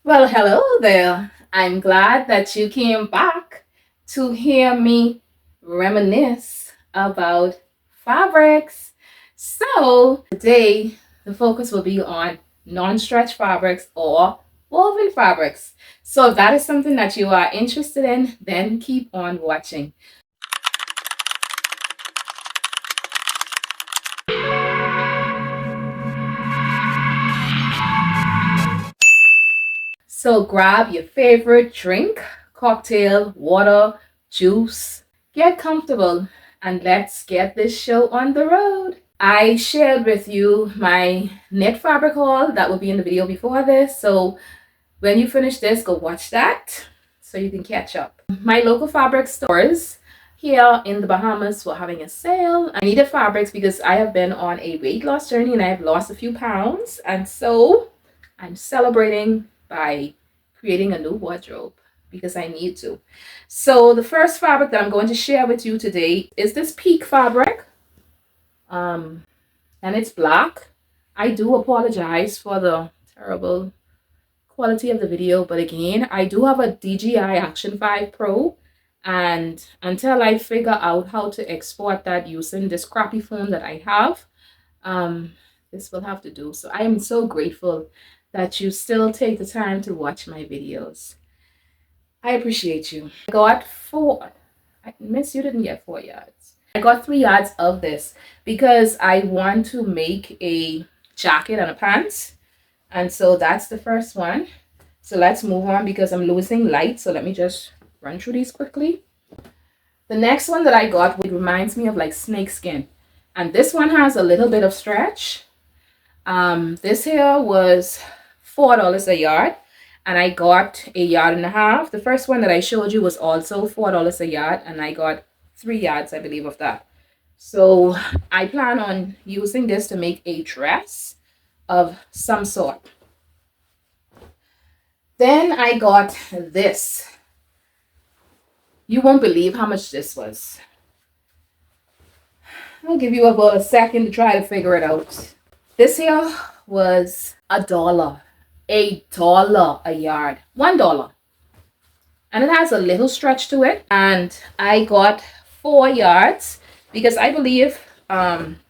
Well, hello there. I'm glad that you came back to hear me reminisce about fabrics. So, today the focus will be on non-stretch fabrics or woven fabrics. So, if that is something that you are interested in, then keep on watching. So grab your favorite drink, cocktail, water, juice, get comfortable, and let's get this show on the road. I shared with you my knit fabric haul that will be in the video before this. So when you finish this, go watch that so you can catch up. My local fabric stores here in the Bahamas were having a sale. I needed fabrics because I have been on a weight loss journey and I have lost a few pounds. And so I'm celebrating by creating a new wardrobe because I need to. So the first fabric that I'm going to share with you today is this peak fabric. And it's black. I do apologize for the terrible quality of the video, but again, I do have a DJI Action 5 Pro, and until I figure out how to export that using this crappy phone that I have, this will have to do. So I am so grateful that you still take the time to watch my videos. I appreciate you. I got Miss, you didn't get 4 yards. I got 3 yards of this because I want to make a jacket and a pants. And so that's the first one. So let's move on because I'm losing light. So let me just run through these quickly. The next one that I got, it reminds me of like snake skin. And this one has a little bit of stretch. This here was $4 a yard. And I got 1.5 yards. The first one that I showed you was also $4 a yard. And I got 3 yards, I believe, of that. So I plan on using this to make a dress of some sort. Then I got this. You won't believe how much this was. I'll give you about a second to try to figure it out. This here was $1. $1 a yard. $1. And it has a little stretch to it. And I got 4 yards because I believe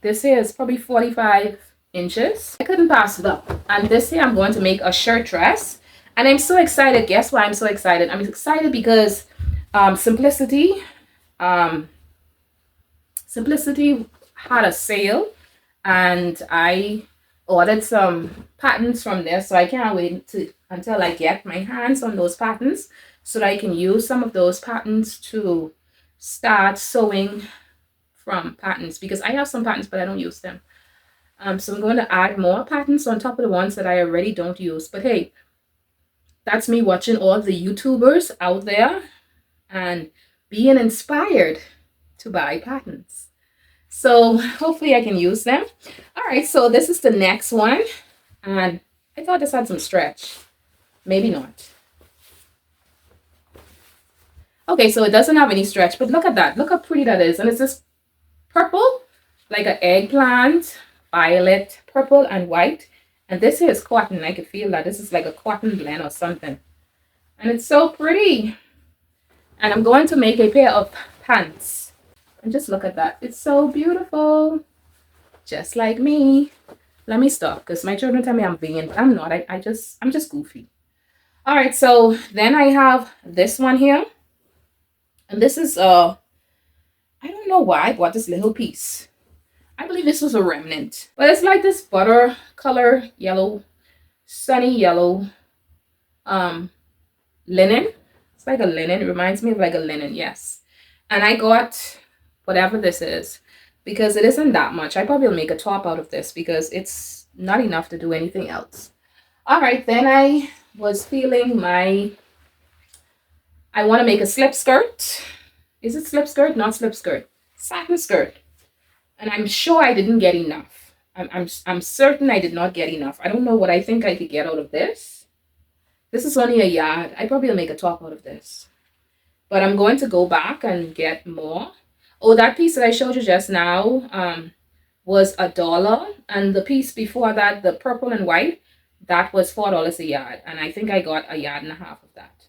this here is probably 45 inches. I couldn't pass it up. And this here I'm going to make a shirt dress. And I'm so excited. Guess why I'm so excited? I'm excited because Simplicity had a sale and I ordered some patterns from there. So I can't wait until I get my hands on those patterns so that I can use some of those patterns to start sewing from patterns because I have some patterns but I don't use them. So I'm going to add more patterns on top of the ones that I already don't use. But hey, that's me watching all the YouTubers out there and being inspired to buy patterns. So hopefully I can use them. All right, so this is the next one. And I thought this had some stretch. Maybe not. Okay, so it doesn't have any stretch, but look at that. Look how pretty that is. And it's this purple, like an eggplant, violet, purple, and white. And this here is cotton. I can feel that. This is like a cotton blend or something. And it's so pretty. And I'm going to make a pair of pants. And just look at that. It's so beautiful. Just like me. Let me stop because my children tell me I'm vain, but I'm not. I'm just goofy. All right, so then I have this one here. And this is I don't know why I bought this little piece. I believe this was a remnant. But it's like this butter color yellow, sunny yellow linen. It's like a linen. It reminds me of like a linen, yes. And I got whatever this is because it isn't that much. I probably will make a top out of this because it's not enough to do anything else. All right, then I was feeling I want to make a slip skirt. Is it slip skirt? Not slip skirt. Satin skirt. And I'm sure I didn't get enough. I'm certain I did not get enough. I don't know what I think I could get out of this. This is only 1 yard. I probably will make a top out of this. But I'm going to go back and get more. Oh, that piece that I showed you just now was $1. And the piece before that, the purple and white, that was $4 a yard, and I think I got a yard and a half of that.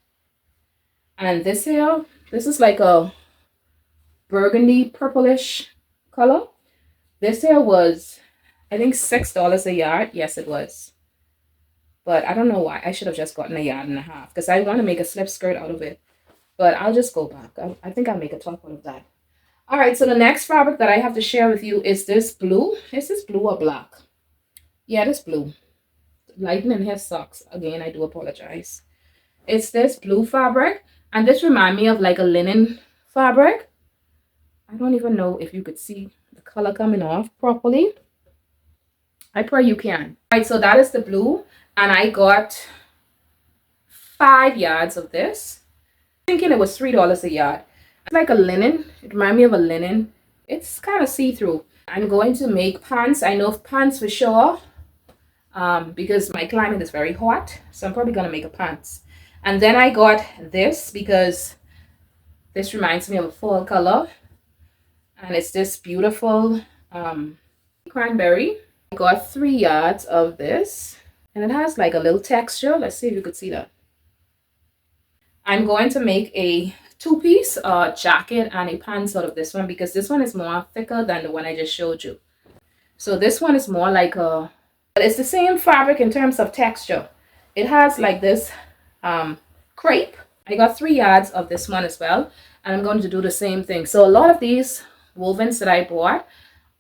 And this here, this is like a burgundy purplish color. This here was, I think, $6 a yard. Yes, it was. But I don't know why. I should have just gotten a yard and a half because I want to make a slip skirt out of it. But I'll just go back. I think I'll make a top out of that. All right, so the next fabric that I have to share with you is this blue. Is this blue or black? Yeah, this blue. Lightning hair sucks. Again, I do apologize. It's this blue fabric. And this reminds me of like a linen fabric. I don't even know if you could see the color coming off properly. I pray you can. All right, so that is the blue. And I got 5 yards of this. Thinking it was $3 a yard. It's like a linen. It reminds me of a linen. It's kind of see-through. I'm going to make pants. I know pants for sure because my climate is very hot. So I'm probably going to make a pants. And then I got this because this reminds me of a fall color. And it's this beautiful cranberry. I got 3 yards of this. And it has like a little texture. Let's see if you could see that. I'm going to make a 2-piece jacket and a pants out of this one because this one is more thicker than the one I just showed you. So this one is more like a, but it's the same fabric in terms of texture. It has like this crepe. I got 3 yards of this one as well. And I'm going to do the same thing. So a lot of these wovens that I bought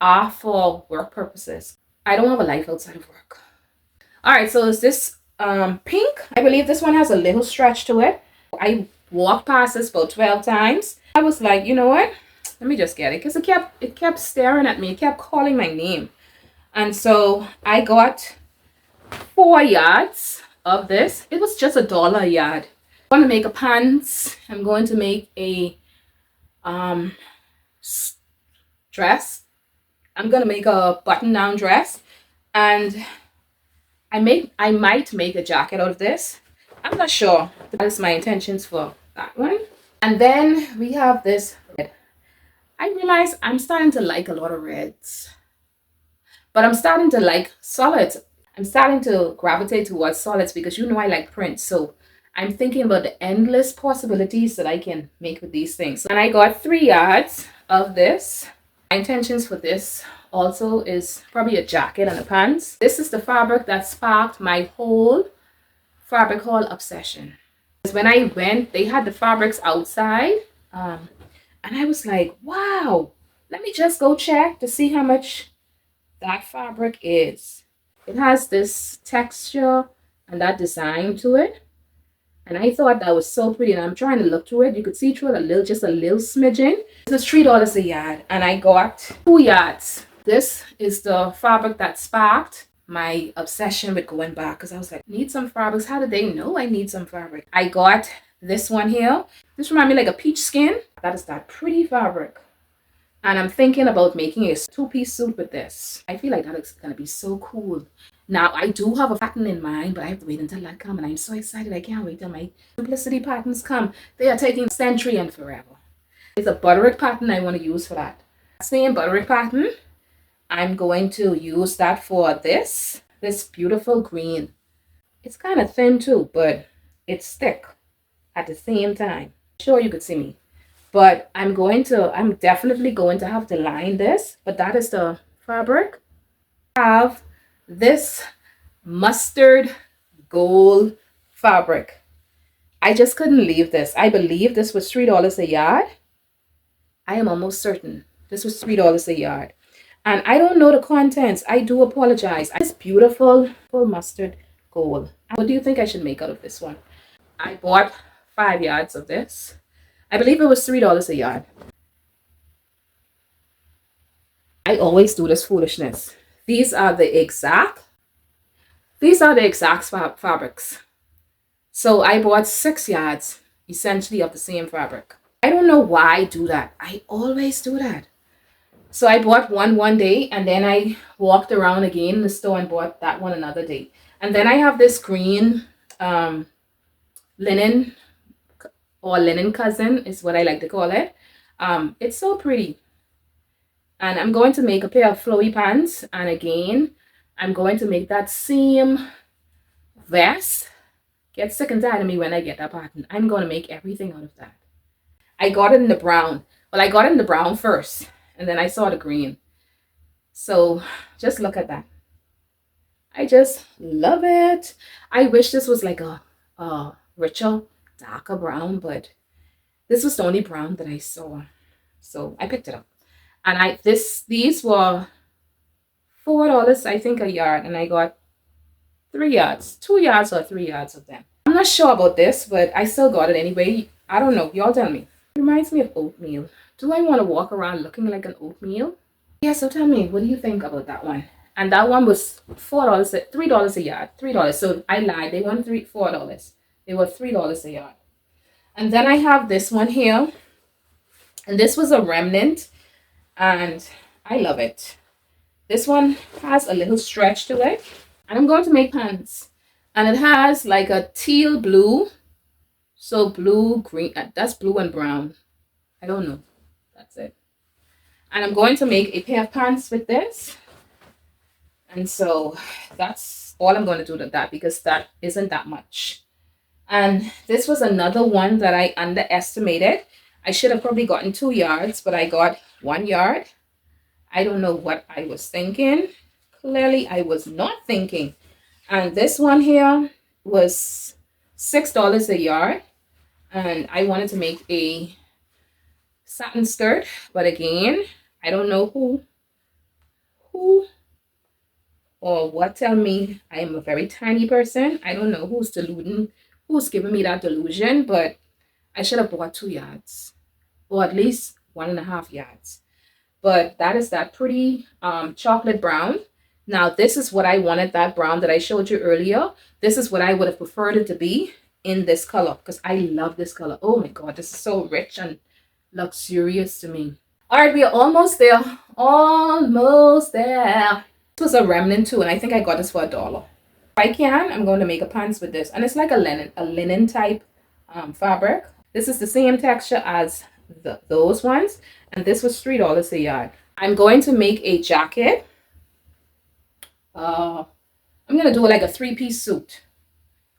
are for work purposes. I don't have a life outside of work. All right, so is this pink? I believe this one has a little stretch to it. I walked past this about 12 times. I was like, you know what? Let me just get it because it kept staring at me. It kept calling my name. And so I got 4 yards of this. It was just $1 a yard. I'm going to make a pants. I'm going to make a dress. I'm going to make a button-down dress. And I might make a jacket out of this. I'm not sure. That is my intentions for that one. And then we have this red. I realize I'm starting to like a lot of reds. But I'm starting to like solids. I'm starting to gravitate towards solids because you know I like prints. So I'm thinking about the endless possibilities that I can make with these things. And I got 3 yards of this. My intentions for this also is probably a jacket and a pants. This is the fabric that sparked my whole fabric haul obsession. Because when I went, they had the fabrics outside. And I was like, wow, let me just go check to see how much that fabric is. It has this texture and that design to it. And I thought that was so pretty. And I'm trying to look through it. You could see through it just a little smidgen. This is $3 a yard. And I got 2 yards. This is the fabric that sparked my obsession with going back. Because I was like, need some fabrics. How did they know I need some fabric? I got this one here. This reminds me like a peach skin. That is that pretty fabric. And I'm thinking about making a 2-piece suit with this. I feel like that is going to be so cool. Now, I do have a pattern in mind, but I have to wait until that comes. And I'm so excited. I can't wait till my simplicity patterns come. They are taking a century and forever. It's a butterick pattern I want to use for that. Same butterick pattern. I'm going to use that for this beautiful green. It's kind of thin too, but it's thick at the same time. I'm sure you could see me. But I'm definitely going to have to line this. But that is the fabric. I have this mustard gold fabric. I just couldn't leave this. I believe this was $3 a yard. I am almost certain this was $3 a yard. And I don't know the contents. I do apologize. This beautiful mustard gold. What do you think I should make out of this one? I bought 5 yards of this. I believe it was $3 a yard. I always do this foolishness. These are the exact fabrics. So I bought 6 yards, essentially, of the same fabric. I don't know why I do that. I always do that. So I bought one day, and then I walked around again in the store and bought that one another day. And then I have this green linen, or linen cousin is what I like to call it. It's so pretty. And I'm going to make a pair of flowy pants. And again, I'm going to make that same vest. Get sick and tired of me when I get that pattern. I'm going to make everything out of that. I got it in the brown. Well, I got it in the brown first, and then I saw the green. So just look at that. I just love it. I wish this was like a richer, darker brown, but this was the only brown that I saw. So I picked it up. And these were $4, I think, a yard, and I got 3 yards, 2 yards or 3 yards of them. I'm not sure about this, but I still got it anyway. I don't know. Y'all tell me. It reminds me of oatmeal. Do I want to walk around looking like an oatmeal? Yeah, so tell me, what do you think about that one? And that one was $4, $3 a yard, $3. So I lied. They weren't $4. They were $3 a yard. And then I have this one here, and this was a remnant, and I love it. This one has a little stretch to it, and I'm going to make pants, and it has like a teal blue, so blue, green, that's blue and brown. I don't know. That's it. And I'm going to make a pair of pants with this. And so that's all I'm going to do to that, because that isn't that much. And this was another one that I underestimated. I should have probably gotten 2 yards, but I got 1 yard. I don't know what I was thinking. Clearly, I was not thinking. And this one here was $6 a yard. And I wanted to make a satin skirt. But again, I don't know who or what tell me I am a very tiny person. I don't know who's giving me that delusion, but I should have bought 2 yards, or at least 1.5 yards. But that is that pretty chocolate brown. Now, this is what I wanted, that brown that I showed you earlier. This is what I would have preferred it to be in this color, because I love this color. Oh my God, this is so rich and luxurious to me. All right, we are almost there. Almost there. This was a remnant too, and I think I got this for $1. If I can, I'm going to make a pants with this, and it's like a linen type fabric. This is the same texture as those ones, and this was $3 a yard. I'm going to make a jacket. I'm going to do like a 3-piece suit.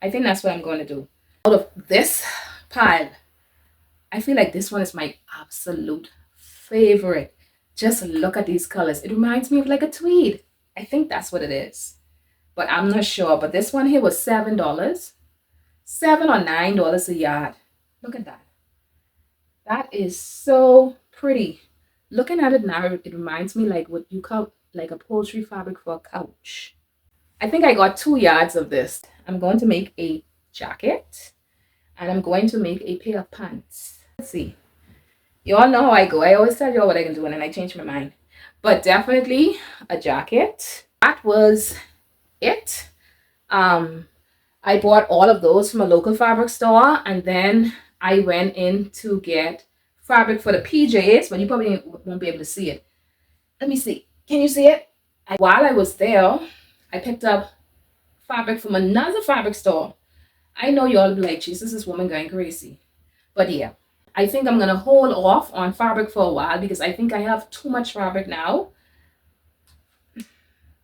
I think that's what I'm going to do. Out of this pile, I feel like this one is my absolute favorite. Just look at these colors. It reminds me of like a tweed. I think that's what it is, but I'm not sure. But this one here was $7, $7 or $9 a yard. Look at that. That is so pretty. Looking at it now, it reminds me like what you call like a upholstery fabric for a couch. I think I got 2 yards of this. I'm going to make a jacket, and I'm going to make a pair of pants. Let's see. You all know how I go. I always tell you all what I can do, and then I change my mind. But definitely a jacket. That was it. I bought all of those from a local fabric store, and then I went in to get fabric for the PJs, but you probably won't be able to see it. Let me see. Can you see it? While I was there, I picked up fabric from another fabric store. I know you all be like, Jesus, this woman going crazy. But yeah, I think I'm going to hold off on fabric for a while, because I think I have too much fabric now.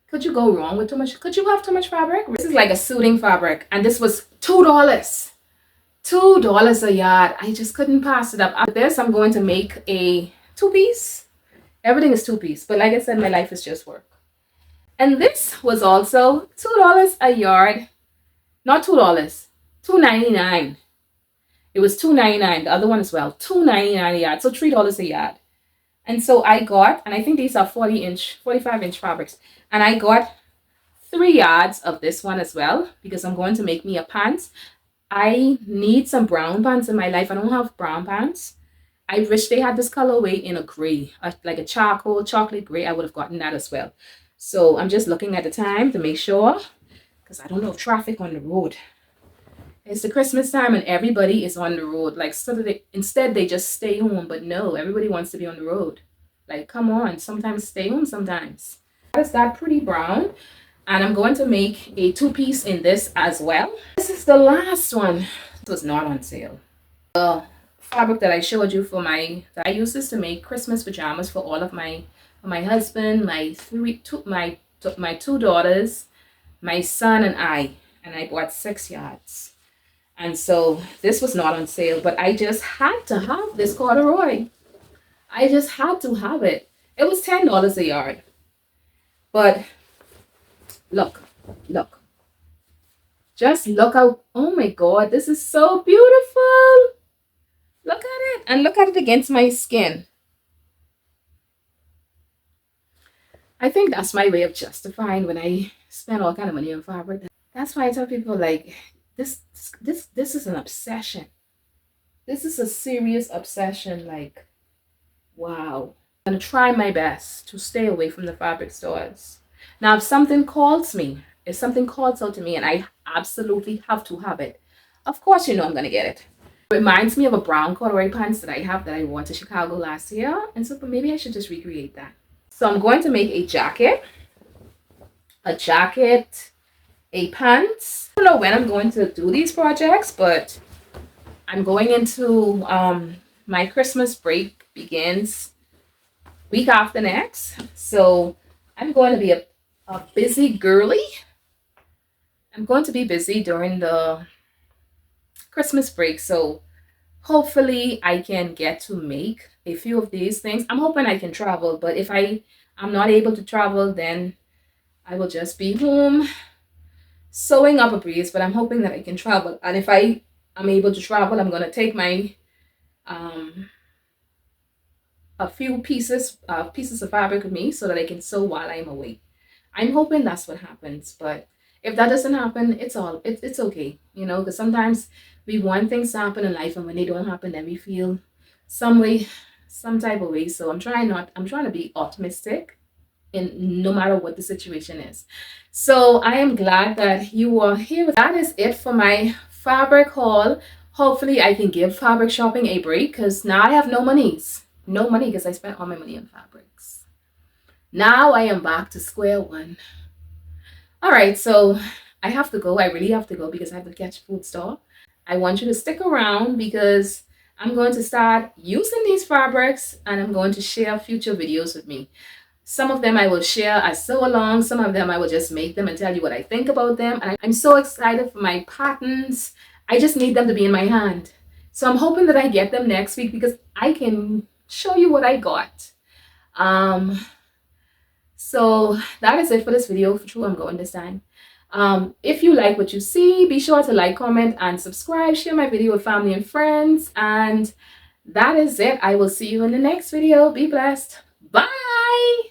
Could you go wrong with too much? Could you have too much fabric? This is like a suiting fabric, and this was $2. $2 a yard. I just couldn't pass it up. After this, I'm going to make a 2-piece. Everything is 2-piece, but like I said, my life is just work. And this was also $2 a yard. Not $2, $2.99. It was $2.99. The other one as well, $2.99 a yard. So $3 a yard. And so I got, and I think these are 45-inch fabrics. And I got 3 yards of this one as well, because I'm going to make me a pants. I need some brown pants in my life. I don't have brown pants. I wish they had this colorway in a gray, like a charcoal, chocolate gray. I would have gotten that as well. So I'm just looking at the time to make sure, because I don't know traffic on the road. It's the Christmas time and everybody is on the road. Like, so instead they just stay home, but no, everybody wants to be on the road. Like, come on, sometimes stay home sometimes. That is that pretty brown. And I'm going to make a 2-piece in this as well. This is the last one. It was not on sale. The fabric that I showed you that I use this to make Christmas pajamas for all of my husband, my 2 daughters, my son, and I. and I bought 6 yards. And so this was not on sale, but I just had to have this corduroy. I just had to have it. It was $10 a yard. But look, look. Just look out. Oh my God, this is so beautiful. Look at it. And look at it against my skin. I think that's my way of justifying when I spend all kind of money on fabric. That's why I tell people, like, this is an obsession. This is a serious obsession. Like, wow. I'm gonna try my best to stay away from the fabric stores. Now, if something calls me, if something calls out to me and I absolutely have to have it, of course you know I'm gonna get it. It reminds me of a brown corduroy pants that I have that I wore to Chicago last year, and so maybe I should just recreate that. So I'm going to make a jacket, a pants. I don't know when I'm going to do these projects, but I'm going into my Christmas break begins week after next. So I'm going to be a busy girly. I'm going to be busy during the Christmas break. So hopefully I can get to make a few of these things. I'm hoping I can travel, but if I'm not able to travel, then I will just be home sewing up a breeze. But I'm hoping that I can travel. And if I am able to travel, I'm going to take my a few pieces of fabric with me so that I can sew while I'm away. I'm hoping that's what happens, but if that doesn't happen, it's okay, you know, because sometimes we want things to happen in life, and when they don't happen, then we feel some type of way. So I'm trying to be optimistic in no matter what the situation is. So I am glad that you are here. That is it for my fabric haul. Hopefully I can give fabric shopping a break, because now I have no money because I spent all my money on fabrics. Now I am back to square one. All right, so I have to go. I really have to go because I have to catch a food store. I want you to stick around because I'm going to start using these fabrics, and I'm going to share future videos with me. Some of them I will share as sew along. Some of them I will just make them and tell you what I think about them. And I'm so excited for my patterns. I just need them to be in my hand. So I'm hoping that I get them next week because I can show you what I got. So that is it for this video. For true, I'm going this time. If you like what you see, be sure to like, comment, and subscribe. Share my video with family and friends. And that is it. I will see you in the next video. Be blessed. Bye.